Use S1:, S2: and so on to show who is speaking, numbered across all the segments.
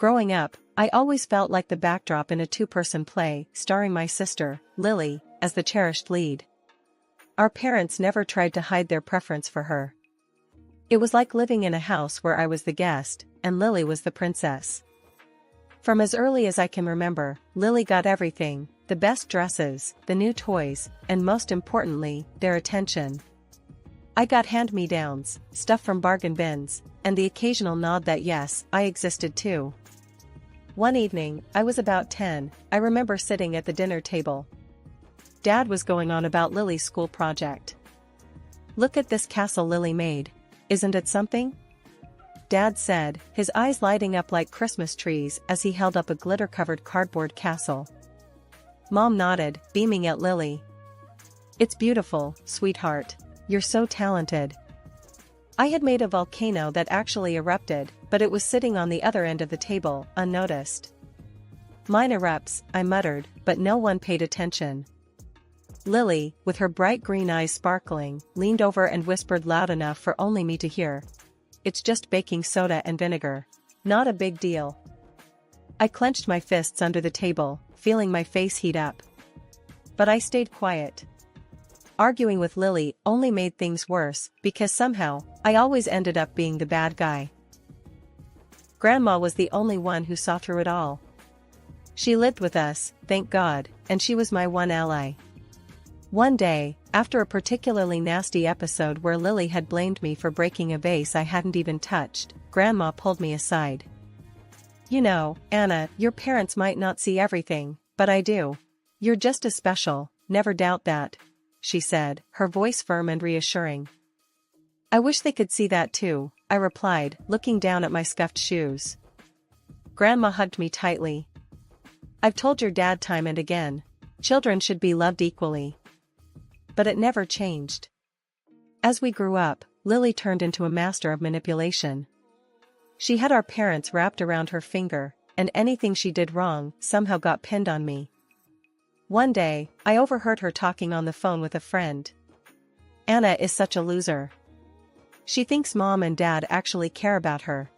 S1: Growing up, I always felt like the backdrop in a two-person play, starring my sister, Lily, as the cherished lead. Our parents never tried to hide their preference for her. It was like living in a house where I was the guest, and Lily was the princess. From as early as I can remember, Lily got everything: the best dresses, the new toys, and most importantly, their attention. I got hand-me-downs, stuff from bargain bins, and the occasional nod that yes, I existed too. One evening, I was about 10, I remember sitting at the dinner table. Dad was going on about Lily's school project. "Look at this castle Lily made. Isn't it something?" Dad said, his eyes lighting up like Christmas trees as he held up a glitter-covered cardboard castle. Mom nodded, beaming at Lily. "It's beautiful, sweetheart. You're so talented." I had made a volcano that actually erupted, but it was sitting on the other end of the table, unnoticed. "Mine erupts," I muttered, but no one paid attention. Lily, with her bright green eyes sparkling, leaned over and whispered loud enough for only me to hear. "It's just baking soda and vinegar. Not a big deal." I clenched my fists under the table, feeling my face heat up. But I stayed quiet. Arguing with Lily only made things worse, because somehow, I always ended up being the bad guy. Grandma was the only one who saw through it all. She lived with us, thank God, and she was my one ally. One day, after a particularly nasty episode where Lily had blamed me for breaking a vase I hadn't even touched, Grandma pulled me aside. "You know, Anna, your parents might not see everything, but I do. You're just as special, never doubt that," she said, her voice firm and reassuring. "I wish they could see that too," I replied, looking down at my scuffed shoes. Grandma hugged me tightly. "I've told your dad time and again. Children should be loved equally." But it never changed. As we grew up, Lily turned into a master of manipulation. She had our parents wrapped around her finger, and anything she did wrong somehow got pinned on me. One day, I overheard her talking on the phone with a friend. "Anna is such a loser. She thinks Mom and Dad actually care about her.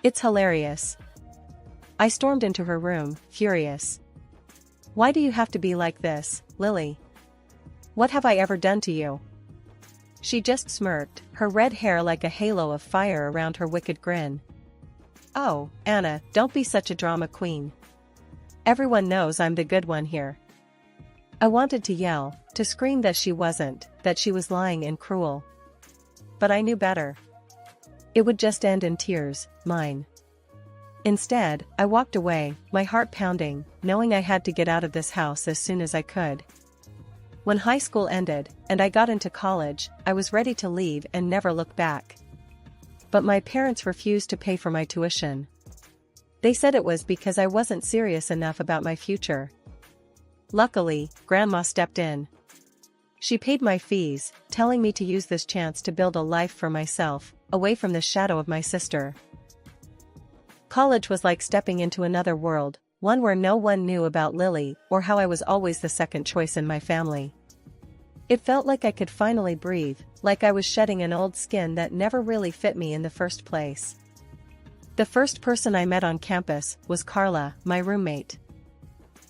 S1: It's hilarious." I stormed into her room, furious. "Why do you have to be like this, Lily? What have I ever done to you?" She just smirked, her red hair like a halo of fire around her wicked grin. "Oh, Anna, don't be such a drama queen. Everyone knows I'm the good one here." I wanted to yell, to scream that she wasn't, that she was lying and cruel. But I knew better. It would just end in tears, mine. Instead, I walked away, my heart pounding, knowing I had to get out of this house as soon as I could. When high school ended, and I got into college, I was ready to leave and never look back. But my parents refused to pay for my tuition. They said it was because I wasn't serious enough about my future. Luckily, Grandma stepped in. She paid my fees, telling me to use this chance to build a life for myself, away from the shadow of my sister. College was like stepping into another world, one where no one knew about Lily or how I was always the second choice in my family. It felt like I could finally breathe, like I was shedding an old skin that never really fit me in the first place. The first person I met on campus was Carla, my roommate.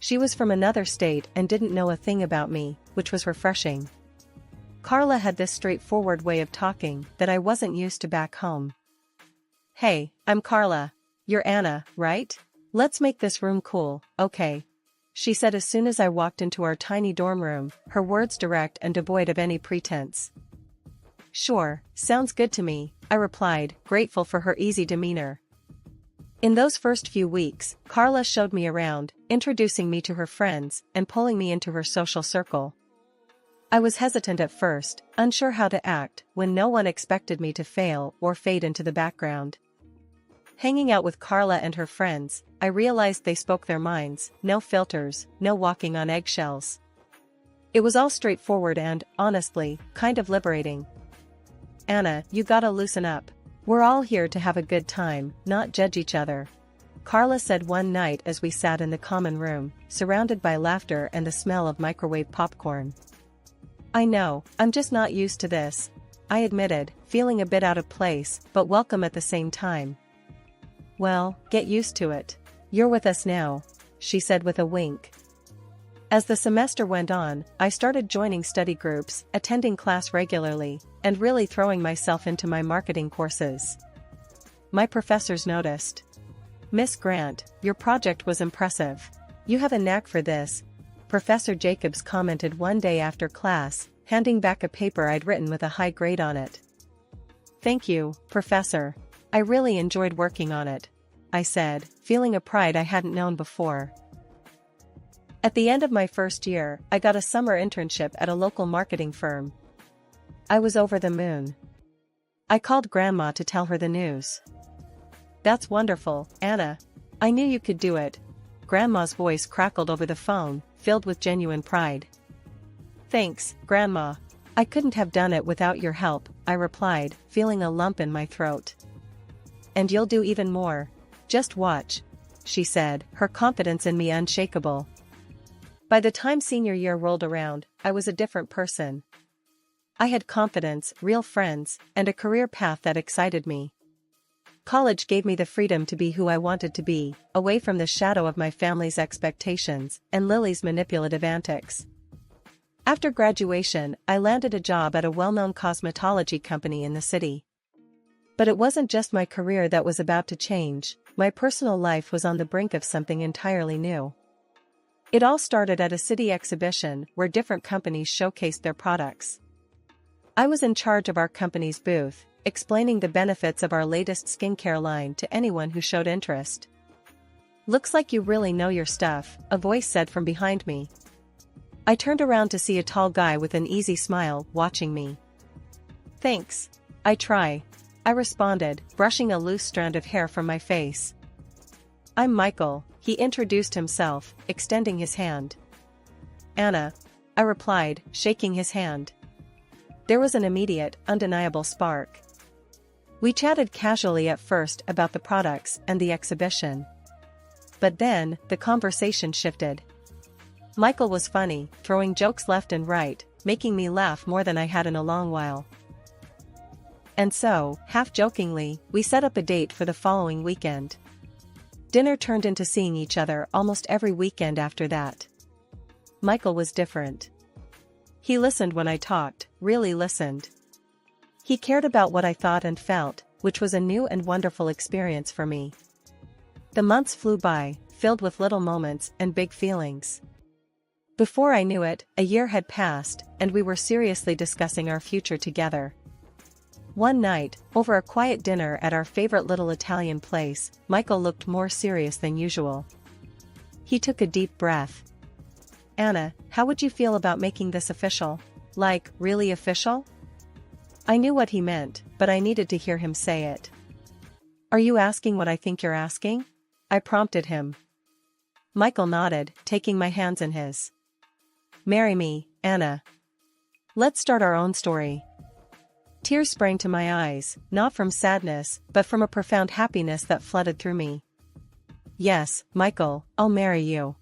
S1: She was from another state and didn't know a thing about me, which was refreshing. Carla had this straightforward way of talking that I wasn't used to back home. "Hey, I'm Carla. You're Anna, right? Let's make this room cool, okay?" she said as soon as I walked into our tiny dorm room, her words direct and devoid of any pretense. "Sure, sounds good to me," I replied, grateful for her easy demeanor. In those first few weeks, Carla showed me around, introducing me to her friends and pulling me into her social circle. I was hesitant at first, unsure how to act when no one expected me to fail or fade into the background. Hanging out with Carla and her friends, I realized they spoke their minds, no filters, no walking on eggshells. It was all straightforward and, honestly, kind of liberating. "Anna, you gotta loosen up. We're all here to have a good time, not judge each other," Carla said one night as we sat in the common room, surrounded by laughter and the smell of microwave popcorn. "I know, I'm just not used to this," I admitted, feeling a bit out of place, but welcome at the same time. Well, get used to it. You're with us now, she said with a wink. As the semester went on, I started joining study groups, attending class regularly, and really throwing myself into my marketing courses. My professors noticed. Miss Grant, your project was impressive. You have a knack for this, Professor Jacobs commented one day after class, handing back a paper I'd written with a high grade on it. Thank you, Professor. I really enjoyed working on it, I said, feeling a pride I hadn't known before. At the end of my first year, I got a summer internship at a local marketing firm. I was over the moon. I called Grandma to tell her the news. That's wonderful, Anna. I knew you could do it. Grandma's voice crackled over the phone, filled with genuine pride. Thanks, Grandma. I couldn't have done it without your help, I replied, feeling a lump in my throat. And you'll do even more. Just watch, she said, her confidence in me unshakable. By the time senior year rolled around, I was a different person. I had confidence, real friends, and a career path that excited me. College gave me the freedom to be who I wanted to be, away from the shadow of my family's expectations and Lily's manipulative antics. After graduation, I landed a job at a well-known cosmetology company in the city. But it wasn't just my career that was about to change, my personal life was on the brink of something entirely new. It all started at a city exhibition where different companies showcased their products. I was in charge of our company's booth, explaining the benefits of our latest skincare line to anyone who showed interest. Looks like you really know your stuff, a voice said from behind me. I turned around to see a tall guy with an easy smile watching me. Thanks. I try, I responded, brushing a loose strand of hair from my face. I'm Michael, he introduced himself, extending his hand. Anna, I replied, shaking his hand. There was an immediate, undeniable spark. We chatted casually at first about the products and the exhibition. But then, the conversation shifted. Michael was funny, throwing jokes left and right, making me laugh more than I had in a long while. And so, half-jokingly, we set up a date for the following weekend. Dinner turned into seeing each other almost every weekend after that. Michael was different. He listened when I talked, really listened. He cared about what I thought and felt, which was a new and wonderful experience for me. The months flew by, filled with little moments and big feelings. Before I knew it, a year had passed, and we were seriously discussing our future together. One night, over a quiet dinner at our favorite little Italian place, Michael looked more serious than usual. He took a deep breath. Anna, how would you feel about making this official? Like, really official? I knew what he meant, but I needed to hear him say it. Are you asking what I think you're asking? I prompted him. Michael nodded, taking my hands in his. Marry me, Anna. Let's start our own story. Tears sprang to my eyes, not from sadness, but from a profound happiness that flooded through me. Yes, Michael, I'll marry you.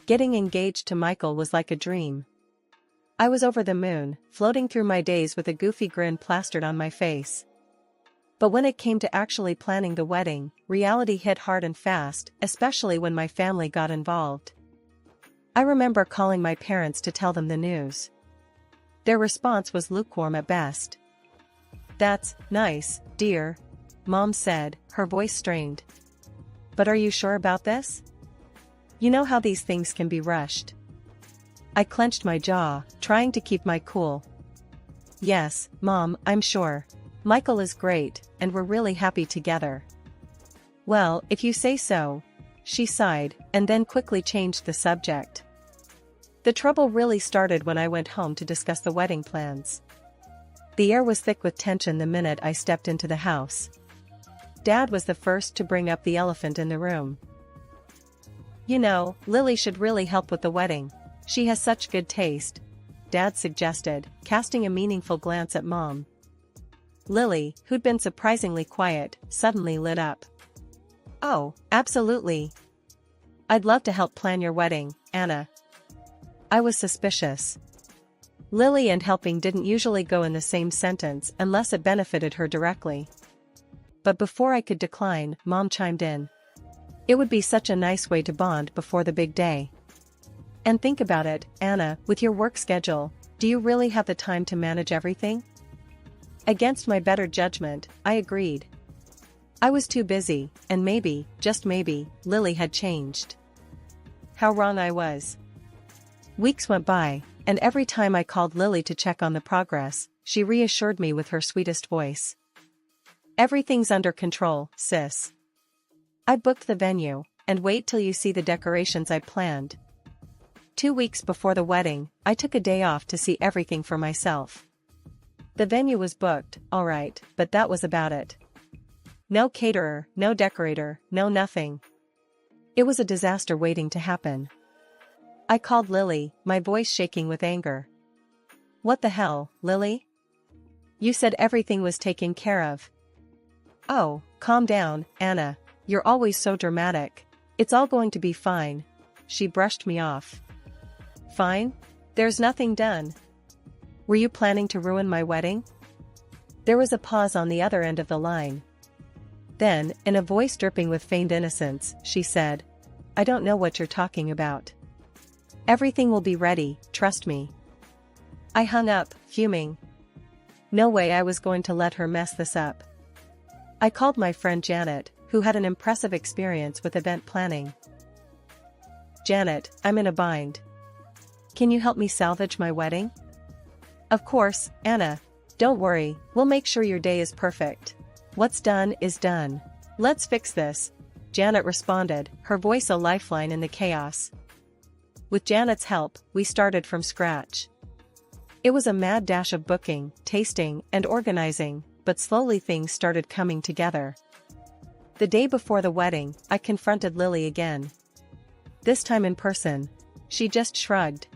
S1: Getting engaged to Michael was like a dream. I was over the moon, floating through my days with a goofy grin plastered on my face. But when it came to actually planning the wedding, reality hit hard and fast, especially when my family got involved. I remember calling my parents to tell them the news. Their response was lukewarm at best. That's nice, dear, Mom said, her voice strained. But are you sure about this? You know how these things can be rushed. I clenched my jaw, trying to keep my cool. Yes, Mom, I'm sure. Michael is great, and we're really happy together. Well, if you say so, she sighed, and then quickly changed the subject. The trouble really started when I went home to discuss the wedding plans. The air was thick with tension the minute I stepped into the house. Dad was the first to bring up the elephant in the room. You know, Lily should really help with the wedding. She has such good taste, Dad suggested, casting a meaningful glance at Mom. Lily, who'd been surprisingly quiet, suddenly lit up. Oh, absolutely. I'd love to help plan your wedding, Anna. I was suspicious. Lily and helping didn't usually go in the same sentence unless it benefited her directly. but before I could decline, Mom chimed in. It would be such a nice way to bond before the big day. And think about it, Anna, with your work schedule, do you really have the time to manage everything? Against my better judgment, I agreed. I was too busy, and maybe, just maybe, Lily had changed. How wrong I was. Weeks went by, and every time I called Lily to check on the progress, she reassured me with her sweetest voice. Everything's under control, sis. I booked the venue, and wait till you see the decorations I planned. 2 weeks before the wedding, I took a day off to see everything for myself. The venue was booked, all right, but that was about it. No caterer, no decorator, no nothing. It was a disaster waiting to happen. I called Lily, my voice shaking with anger. What the hell, Lily? You said everything was taken care of. Oh, calm down, Anna, you're always so dramatic. It's all going to be fine. She brushed me off. Fine? There's nothing done. Were you planning to ruin my wedding? There was a pause on the other end of the line. Then, in a voice dripping with feigned innocence, she said, I don't know what you're talking about. Everything will be ready, trust me. I hung up, fuming. No way I was going to let her mess this up. I called my friend Janet, who had an impressive experience with event planning. Janet, I'm in a bind. Can you help me salvage my wedding? Of course, Anna. Don't worry, we'll make sure your day is perfect. What's done is done. Let's fix this, Janet responded, her voice a lifeline in the chaos. With Janet's help, we started from scratch. It was a mad dash of booking, tasting, and organizing, but slowly things started coming together. The day before the wedding, I confronted Lily again. This time in person. She just shrugged.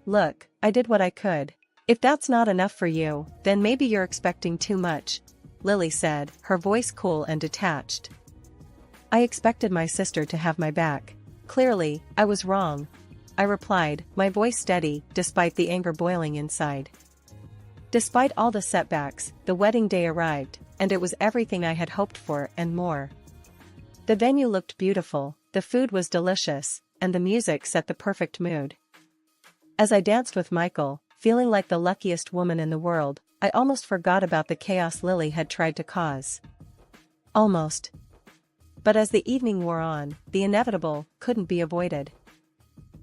S1: Look, I did what I could. If that's not enough for you, then maybe you're expecting too much, Lily said, her voice cool and detached. I expected my sister to have my back. Clearly, I was wrong, I replied, my voice steady, despite the anger boiling inside. Despite all the setbacks, the wedding day arrived, and it was everything I had hoped for and more. The venue looked beautiful, the food was delicious, and the music set the perfect mood. As I danced with Michael, feeling like the luckiest woman in the world, I almost forgot about the chaos Lily had tried to cause. Almost. But as the evening wore on, the inevitable couldn't be avoided.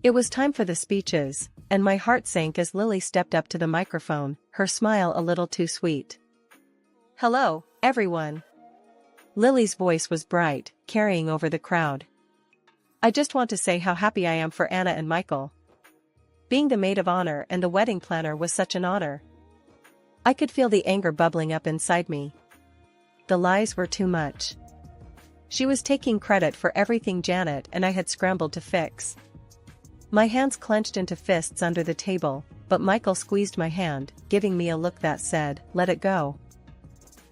S1: It was time for the speeches, and my heart sank as Lily stepped up to the microphone, her smile a little too sweet. Hello, everyone. Lily's voice was bright, carrying over the crowd. I just want to say how happy I am for Anna and Michael. Being the maid of honor and the wedding planner was such an honor. I could feel the anger bubbling up inside me. The lies were too much. She was taking credit for everything Janet and I had scrambled to fix. My hands clenched into fists under the table, but Michael squeezed my hand, giving me a look that said, let it go.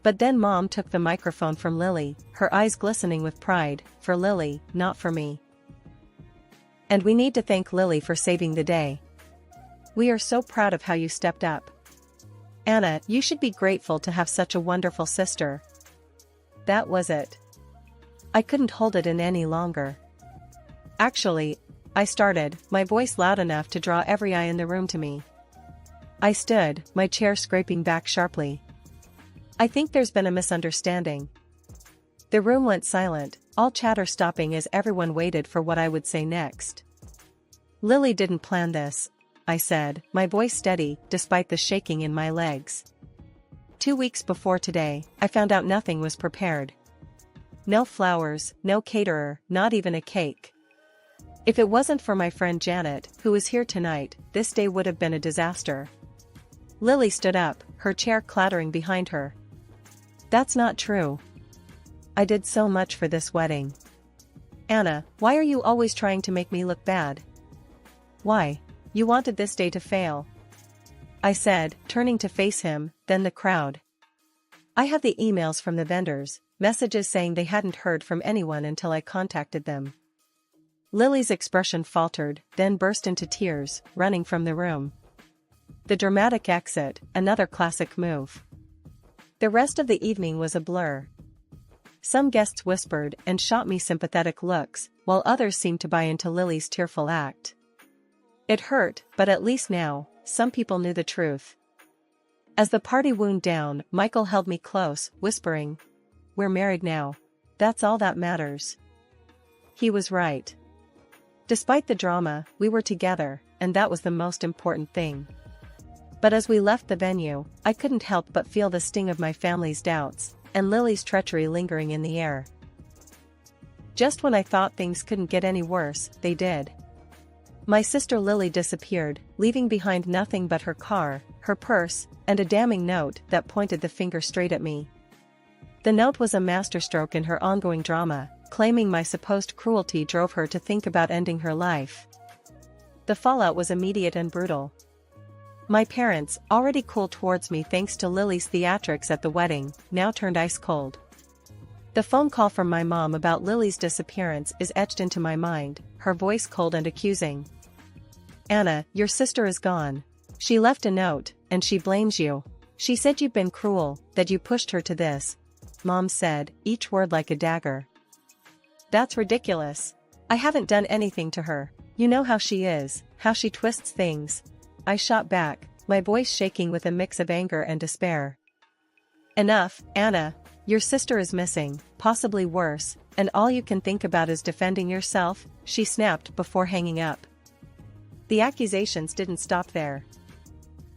S1: But then Mom took the microphone from Lily, her eyes glistening with pride, for Lily, not for me. And we need to thank Lily for saving the day. We are so proud of how you stepped up. Anna, you should be grateful to have such a wonderful sister. That was it. I couldn't hold it in any longer. Actually, I started, my voice loud enough to draw every eye in the room to me. I stood, my chair scraping back sharply. I think there's been a misunderstanding. The room went silent, all chatter stopping as everyone waited for what I would say next. Lily didn't plan this, I said, my voice steady, despite the shaking in my legs. 2 weeks before today, I found out nothing was prepared. No flowers, no caterer, not even a cake. If it wasn't for my friend Janet, who is here tonight, this day would have been a disaster. Lily stood up, her chair clattering behind her. That's not true. I did so much for this wedding. Anna, why are you always trying to make me look bad? Why? You wanted this day to fail. I said, turning to face him, then the crowd. I have the emails from the vendors, messages saying they hadn't heard from anyone until I contacted them. Lily's expression faltered, then burst into tears, running from the room. The dramatic exit, another classic move. The rest of the evening was a blur. Some guests whispered and shot me sympathetic looks, while others seemed to buy into Lily's tearful act. It hurt, but at least now, some people knew the truth. As the party wound down, Michael held me close, whispering, "We're married now. That's all that matters." He was right. Despite the drama, we were together, and that was the most important thing. But as we left the venue, I couldn't help but feel the sting of my family's doubts, and Lily's treachery lingering in the air. Just when I thought things couldn't get any worse, they did. My sister Lily disappeared, leaving behind nothing but her car, her purse, and a damning note that pointed the finger straight at me. The note was a masterstroke in her ongoing drama, claiming my supposed cruelty drove her to think about ending her life. The fallout was immediate and brutal. My parents, already cool towards me thanks to Lily's theatrics at the wedding, now turned ice cold. The phone call from my mom about Lily's disappearance is etched into my mind, her voice cold and accusing. "Anna, your sister is gone. She left a note, and she blames you. She said you've been cruel, that you pushed her to this," Mom said, each word like a dagger. "That's ridiculous. I haven't done anything to her. You know how she is, how she twists things," I shot back, my voice shaking with a mix of anger and despair. "Enough, Anna. Your sister is missing, possibly worse, and all you can think about is defending yourself," she snapped before hanging up. The accusations didn't stop there.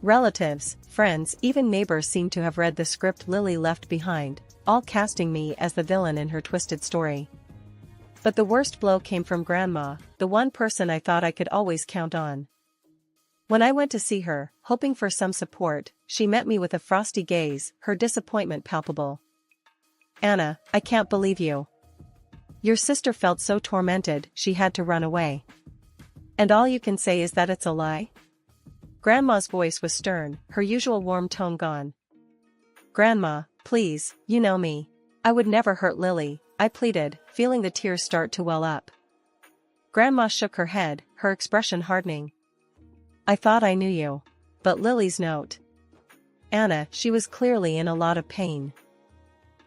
S1: Relatives, friends, even neighbors seemed to have read the script Lily left behind, all casting me as the villain in her twisted story. But the worst blow came from Grandma, the one person I thought I could always count on. When I went to see her, hoping for some support, she met me with a frosty gaze, her disappointment palpable. "Anna, I can't believe you. Your sister felt so tormented she had to run away. And all you can say is that it's a lie?" Grandma's voice was stern, her usual warm tone gone. "Grandma, please, you know me. I would never hurt Lily," I pleaded, feeling the tears start to well up. Grandma shook her head, her expression hardening. "I thought I knew you. But Lily's note. Anna, she was clearly in a lot of pain.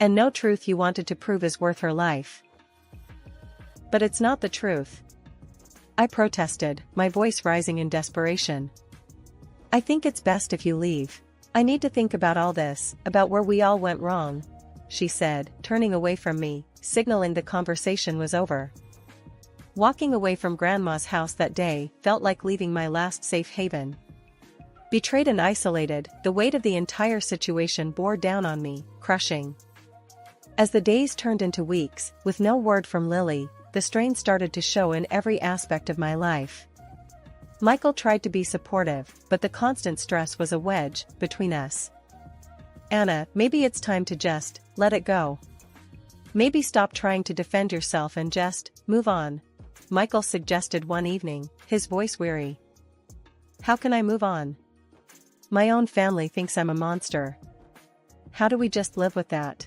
S1: And no truth you wanted to prove is worth her life." "But it's not the truth," I protested, my voice rising in desperation. "I think it's best if you leave. I need to think about all this, about where we all went wrong," she said, turning away from me, signaling the conversation was over. Walking away from Grandma's house that day felt like leaving my last safe haven. Betrayed and isolated, the weight of the entire situation bore down on me, crushing. As the days turned into weeks, with no word from Lily, the strain started to show in every aspect of my life. Michael tried to be supportive, but the constant stress was a wedge between us. "Anna, maybe it's time to just let it go. Maybe stop trying to defend yourself and just move on," Michael suggested one evening, his voice weary. "How can I move on? My own family thinks I'm a monster. How do we just live with that?"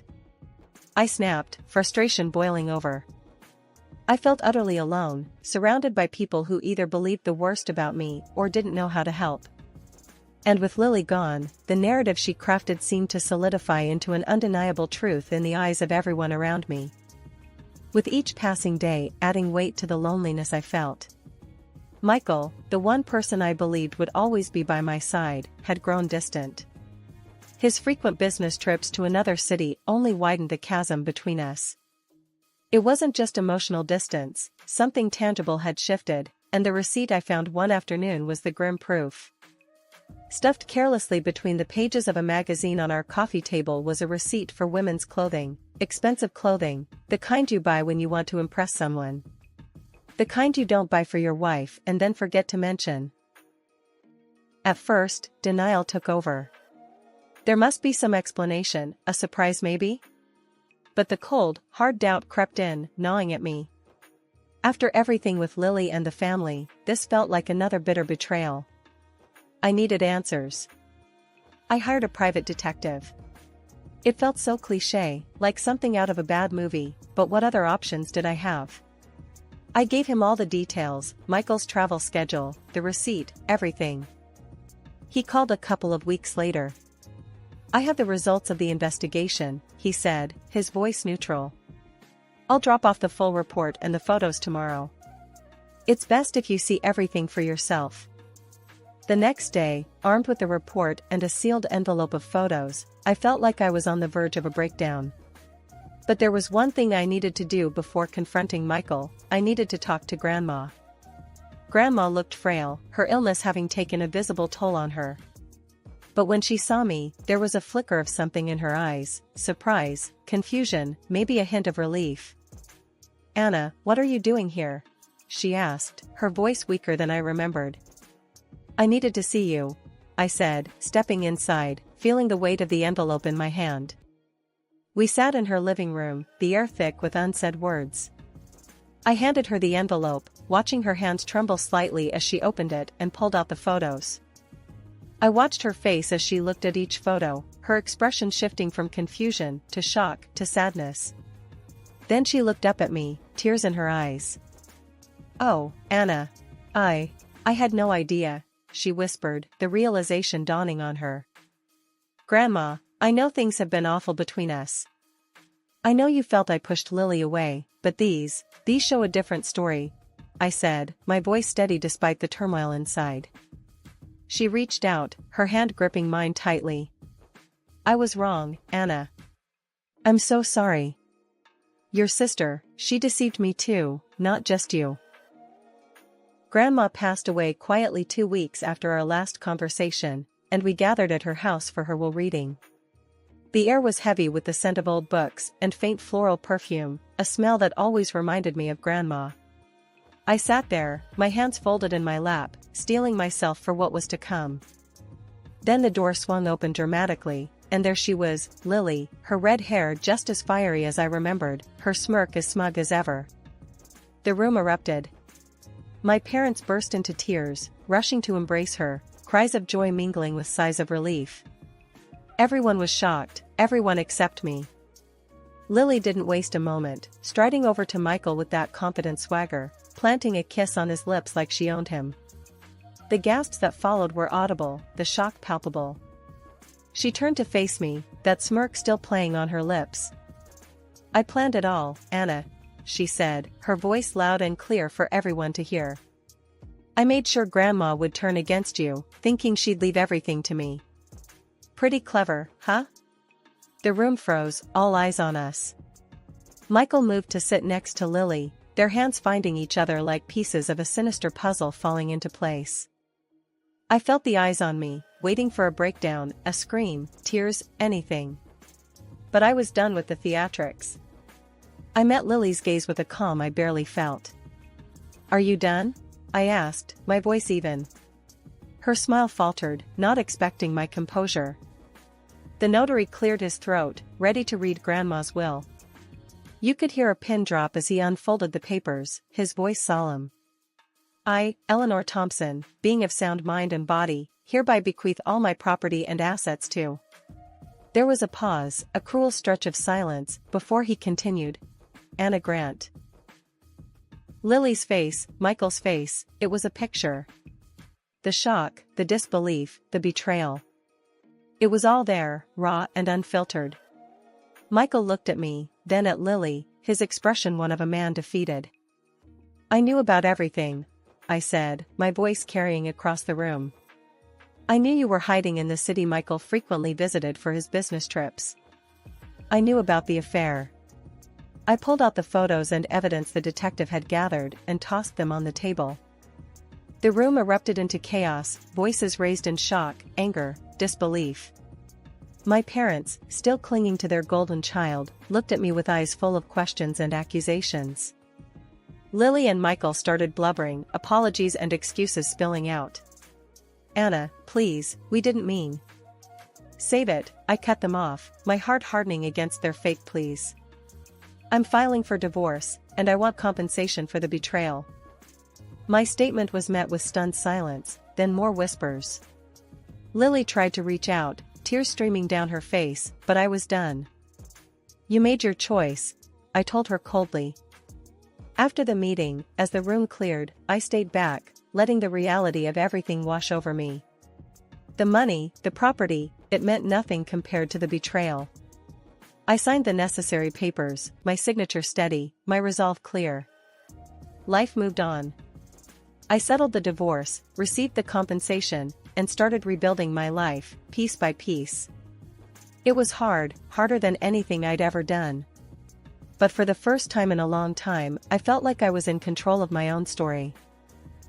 S1: I snapped, frustration boiling over. I felt utterly alone, surrounded by people who either believed the worst about me or didn't know how to help. And with Lily gone, the narrative she crafted seemed to solidify into an undeniable truth in the eyes of everyone around me. With each passing day adding weight to the loneliness I felt. Michael, the one person I believed would always be by my side, had grown distant. His frequent business trips to another city only widened the chasm between us. It wasn't just emotional distance, something tangible had shifted, and the receipt I found one afternoon was the grim proof. Stuffed carelessly between the pages of a magazine on our coffee table was a receipt for women's clothing, expensive clothing, the kind you buy when you want to impress someone. The kind you don't buy for your wife and then forget to mention. At first, denial took over. There must be some explanation, a surprise maybe? But the cold, hard doubt crept in, gnawing at me. After everything with Lily and the family, this felt like another bitter betrayal. I needed answers. I hired a private detective. It felt so cliché, like something out of a bad movie, but what other options did I have? I gave him all the details, Michael's travel schedule, the receipt, everything. He called a couple of weeks later. "I have the results of the investigation," he said, his voice neutral. I'll drop off the full report and the photos tomorrow. It's best if you see everything for yourself. The next day, armed with the report and a sealed envelope of photos, I felt like I was on the verge of a breakdown. But there was one thing I needed to do before confronting Michael. I needed to talk to Grandma. Grandma looked frail, her illness having taken a visible toll on her. But when she saw me, there was a flicker of something in her eyes: surprise, confusion, maybe a hint of relief. "Anna, what are you doing here?" she asked, her voice weaker than I remembered. "I needed to see you," I said, stepping inside, feeling the weight of the envelope in my hand. We sat in her living room, the air thick with unsaid words. I handed her the envelope, watching her hands tremble slightly as she opened it and pulled out the photos. I watched her face as she looked at each photo, her expression shifting from confusion to shock to sadness. Then she looked up at me, tears in her eyes. "Oh, Anna. I had no idea," she whispered, the realization dawning on her. "Grandma, I know things have been awful between us. I know you felt I pushed Lily away, but these show a different story," I said, my voice steady despite the turmoil inside. She reached out, her hand gripping mine tightly. "I was wrong, Anna. I'm so sorry. Your sister, she deceived me too, not just you." Grandma passed away quietly 2 weeks after our last conversation, and we gathered at her house for her will reading. The air was heavy with the scent of old books and faint floral perfume, a smell that always reminded me of Grandma. I sat there, my hands folded in my lap, steeling myself for what was to come. Then the door swung open dramatically, and there she was, Lily, her red hair just as fiery as I remembered, her smirk as smug as ever. The room erupted. My parents burst into tears, rushing to embrace her, cries of joy mingling with sighs of relief. Everyone was shocked, everyone except me. Lily didn't waste a moment, striding over to Michael with that confident swagger, planting a kiss on his lips like she owned him. The gasps that followed were audible, the shock palpable. She turned to face me, that smirk still playing on her lips. "I planned it all, Anna," she said, her voice loud and clear for everyone to hear. "I made sure Grandma would turn against you, thinking she'd leave everything to me. Pretty clever, huh?" The room froze, all eyes on us. Michael moved to sit next to Lily, their hands finding each other like pieces of a sinister puzzle falling into place. I felt the eyes on me, waiting for a breakdown, a scream, tears, anything. But I was done with the theatrics. I met Lily's gaze with a calm I barely felt. "Are you done?" I asked, my voice even. Her smile faltered, not expecting my composure. The notary cleared his throat, ready to read Grandma's will. You could hear a pin drop as he unfolded the papers, his voice solemn. "I, Eleanor Thompson, being of sound mind and body, hereby bequeath all my property and assets to..." There was a pause, a cruel stretch of silence, before he continued. "Anna Grant." Lily's face, Michael's face, it was a picture. The shock, the disbelief, the betrayal. It was all there, raw and unfiltered. Michael looked at me, then at Lily, his expression one of a man defeated. "I knew about everything," I said, my voice carrying across the room. "I knew you were hiding in the city Michael frequently visited for his business trips. I knew about the affair." I pulled out the photos and evidence the detective had gathered and tossed them on the table. The room erupted into chaos, voices raised in shock, anger, disbelief. My parents, still clinging to their golden child, looked at me with eyes full of questions and accusations. Lily and Michael started blubbering, apologies and excuses spilling out. "Anna, please, we didn't mean..." "Save it," I cut them off, my heart hardening against their fake pleas. "I'm filing for divorce, and I want compensation for the betrayal." My statement was met with stunned silence, then more whispers. Lily tried to reach out, tears streaming down her face, but I was done. "You made your choice," I told her coldly. After the meeting, as the room cleared, I stayed back, letting the reality of everything wash over me. The money, the property, it meant nothing compared to the betrayal. I signed the necessary papers, my signature steady, my resolve clear. Life moved on. I settled the divorce, received the compensation, and started rebuilding my life, piece by piece. It was hard, harder than anything I'd ever done. But for the first time in a long time, I felt like I was in control of my own story.